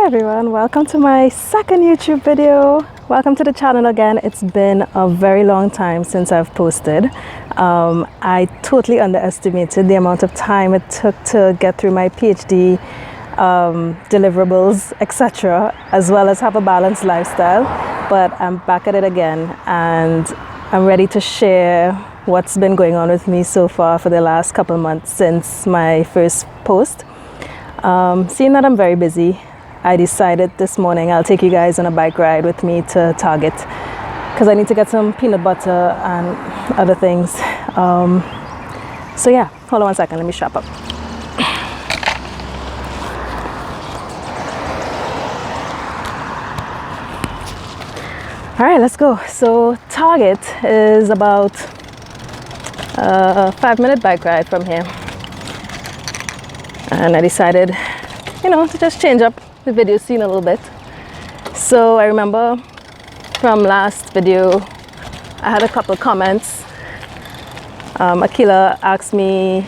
everyone, welcome to my second YouTube video. Welcome to the channel again. It's been a very long time since I've posted. I totally underestimated the amount of time it took to get through my PhD deliverables, etc., as well as have a balanced lifestyle. But I'm back at it again and I'm ready to share what's been going on with me so far for the last couple months since my first post. Seeing that I'm very busy, I decided this morning I'll take you guys on a bike ride with me to Target because I need to get some peanut butter and other things. So yeah, hold on one second, let me strap up. All right, let's go. So Target is about a 5-minute bike ride from here. And I decided, to just change up the video scene a little bit. So I remember from last video, I had a couple comments. Akila asked me,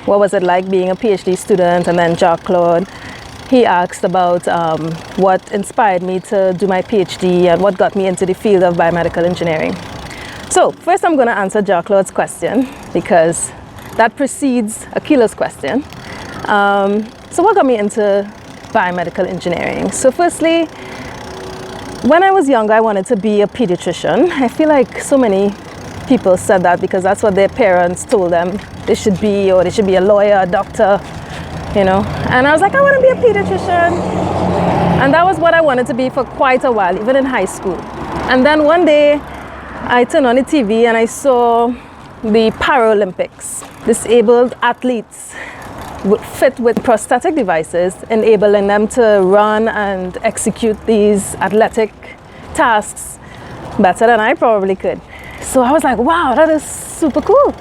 what was it like being a PhD student? And then Jean-Claude, he asked about what inspired me to do my PhD and what got me into the field of biomedical engineering. So first I'm gonna answer Jean-Claude's question because that precedes Akila's question. So what got me into biomedical engineering? So firstly, when I was younger, I wanted to be a pediatrician. I feel like so many people said that because that's what their parents told them they should be, or they should be a lawyer, a doctor, And I was like, I want to be a pediatrician. And that was what I wanted to be for quite a while, even in high school. And then one day, I turned on the TV and I saw the Paralympics, disabled athletes fit with prosthetic devices, enabling them to run and execute these athletic tasks better than I probably could. So I was like, wow, that is super cool.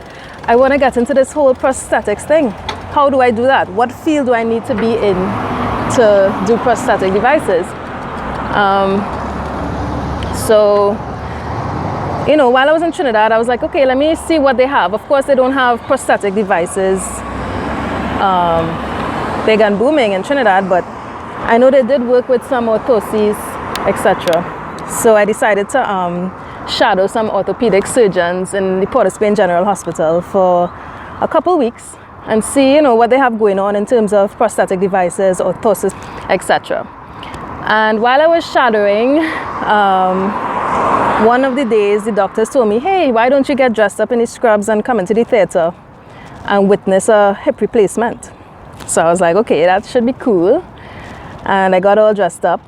I want to get into this whole prosthetics thing. How do I do that? What field do I need to be in to do prosthetic devices? While I was in Trinidad, I was like, okay, let me see what they have. Of course, they don't have prosthetic devices big and booming in Trinidad, but I know they did work with some orthoses, etc. So I decided to shadow some orthopedic surgeons in the Port of Spain General Hospital for a couple weeks and see, what they have going on in terms of prosthetic devices, orthoses, etc. And while I was shadowing, one of the days the doctors told me, hey, why don't you get dressed up in these scrubs and come into the theater and witness a hip replacement? So I was like, okay, that should be cool. And I got all dressed up,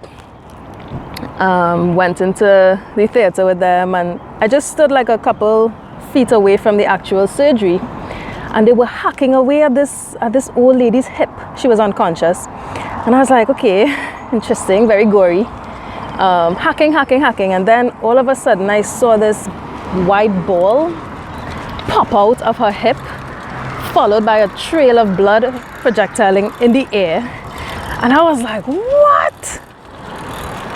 went into the theater with them, and I just stood like a couple feet away from the actual surgery. And they were hacking away at this old lady's hip. She was unconscious. And I was like, okay, interesting, very gory. Hacking. And then all of a sudden I saw this white ball pop out of her hip, followed by a trail of blood projectiling in the air. And I was like, what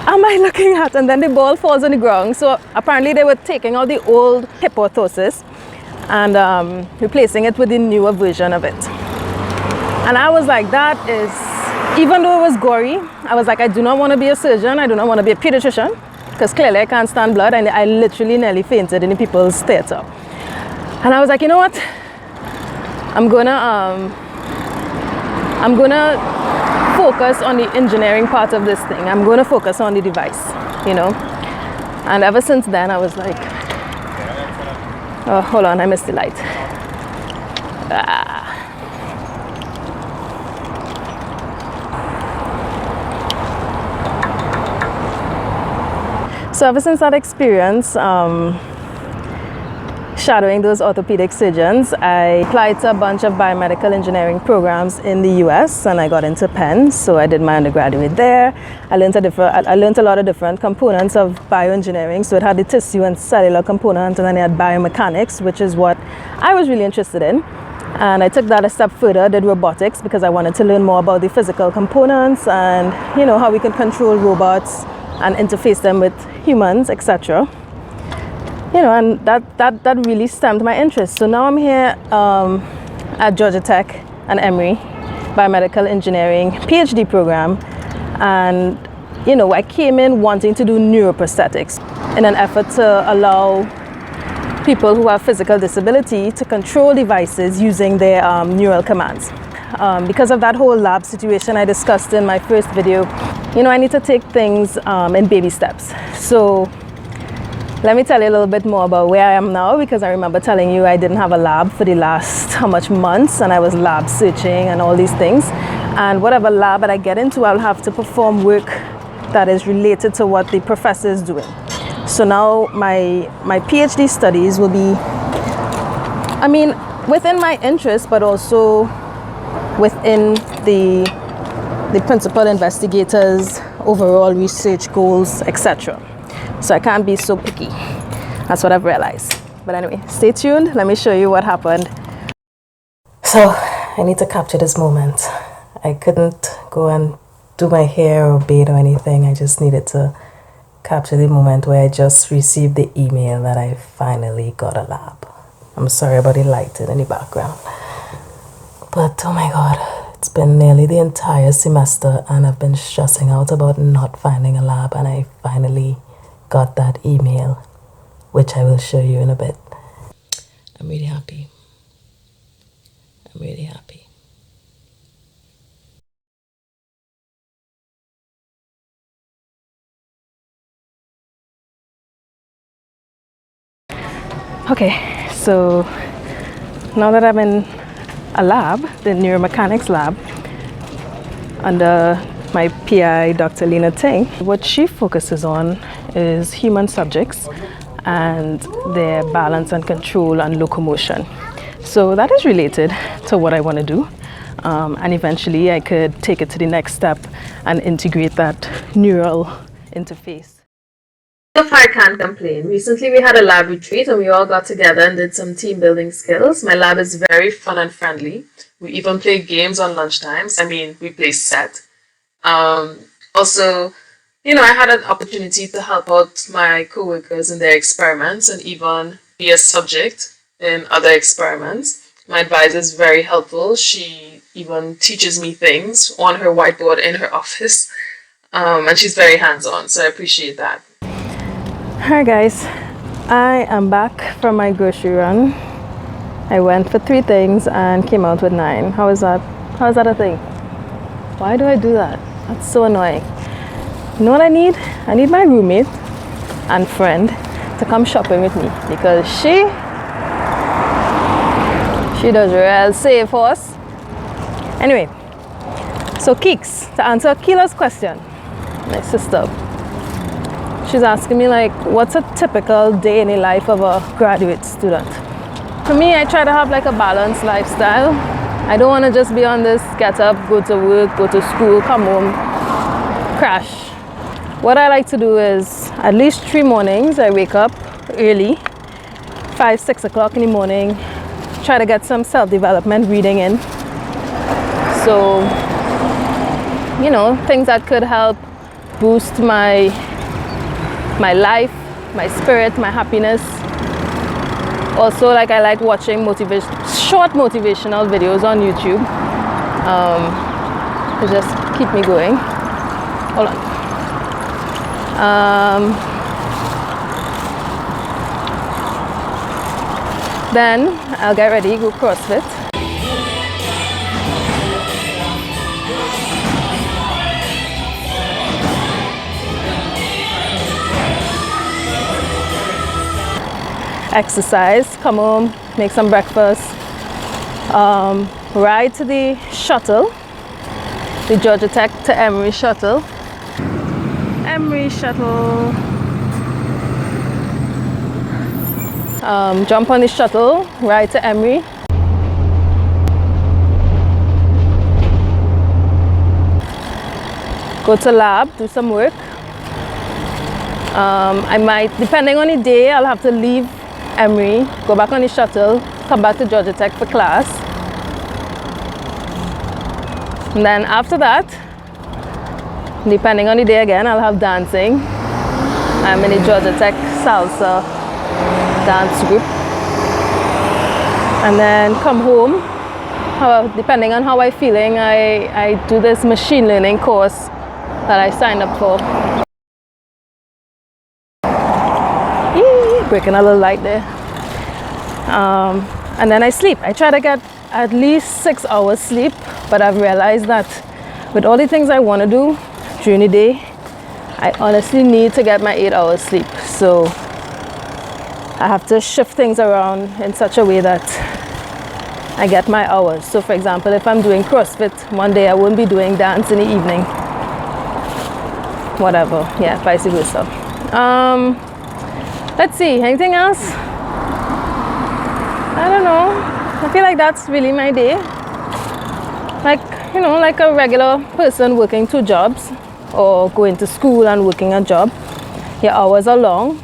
am I looking at? And then the ball falls on the ground. So apparently they were taking out the old hip orthosis and replacing it with the newer version of it. And I was like, that is, even though it was gory, I was like, I do not want to be a surgeon. I do not want to be a pediatrician because clearly I can't stand blood. And I literally nearly fainted in the people's theater. And I was like, you know what? I'm gonna focus on the engineering part of this thing. I'm gonna focus on the device, And ever since then, I was like, oh, hold on, I missed the light. So ever since that experience, shadowing those orthopedic surgeons, I applied to a bunch of biomedical engineering programs in the US and I got into Penn. So I did my undergraduate there. I learned a lot of different components of bioengineering. So it had the tissue and cellular component, and then it had biomechanics, which is what I was really interested in. And I took that a step further, did robotics because I wanted to learn more about the physical components and how we can control robots and interface them with humans, etc. And that really stemmed my interest. So now I'm here at Georgia Tech and Emory biomedical engineering PhD program, And you know, I came in wanting to do neuroprosthetics in an effort to allow people who have physical disability to control devices using their neural commands. Because of that whole lab situation I discussed in my first video, you know, I need to take things in baby steps. So let me tell you a little bit more about where I am now, because I remember telling you I didn't have a lab for the last how much months, and I was lab searching and all these things. And whatever lab that I get into, I'll have to perform work that is related to what the professor is doing. So now my PhD studies will be, I mean, within my interest, but also within the principal investigators' overall research goals, etc. So I can't be so picky. That's what I've realized. But anyway, stay tuned. Let me show you what happened. So I need to capture this moment. I couldn't go and do my hair or bathe or anything. I just needed to capture the moment where I just received the email that I finally got a lab. I'm sorry about the lighting in the background. But oh my God, it's been nearly the entire semester and I've been stressing out about not finding a lab, and I finally got that email, which I will show you in a bit. I'm really happy. I'm really happy. Okay, so now that I'm in a lab, the neuromechanics lab, under my PI, Dr. Lena Ting, what she focuses on is human subjects and their balance and control and locomotion. So that is related to what I want to do. And eventually I could take it to the next step and integrate that neural interface. So far, I can't complain. Recently we had a lab retreat and we all got together and did some team building skills. My lab is very fun and friendly. We even play games on lunchtimes. I mean, we play set. Also, you know, I had an opportunity to help out my coworkers in their experiments and even be a subject in other experiments. My advisor is very helpful. She even teaches me things on her whiteboard in her office. And she's very hands-on, so I appreciate that. Hi guys, I am back from my grocery run. I went for 3 things and came out with 9. How is that? How is that a thing? Why do I do that? That's so annoying. You know what I need? I need my roommate and friend to come shopping with me, because she does real save for us. Anyway, so Keeks, to answer Keela's question, my sister, she's asking me like, what's a typical day in the life of a graduate student? For me, I try to have like a balanced lifestyle. I don't want to just be on this get up, go to work, go to school, come home, crash. What I like to do is at least 3 mornings I wake up early, 5, 6 o'clock in the morning, try to get some self-development reading in. So, you know, things that could help boost my life, my spirit, my happiness. Also, like, I like watching short motivational videos on YouTube to just keep me going. Hold on. Then I'll get ready, go CrossFit. Exercise, come home, make some breakfast, ride to the shuttle, the Georgia Tech to Emory shuttle. Emory shuttle. Jump on the shuttle, ride to Emory. Go to lab, do some work. I might, depending on the day, I'll have to leave Emory, go back on the shuttle, come back to Georgia Tech for class. And then after that, depending on the day again, I'll have dancing. I'm in the Georgia Tech salsa dance group. And then come home. Depending on how I'm feeling, I do this machine learning course that I signed up for. Yee, breaking a little light there. And then I sleep. I try to get at least 6 hours sleep, but I've realized that with all the things I want to do during the day, I honestly need to get my 8 hours sleep. So I have to shift things around in such a way that I get my hours. So for example, if I'm doing CrossFit one day, I won't be doing dance in the evening. Whatever, yeah, vice versa. Let's see, anything else? I don't know. I feel like that's really my day. Like, you know, like a regular person working 2 jobs or going to school and working a job. Your hours are long,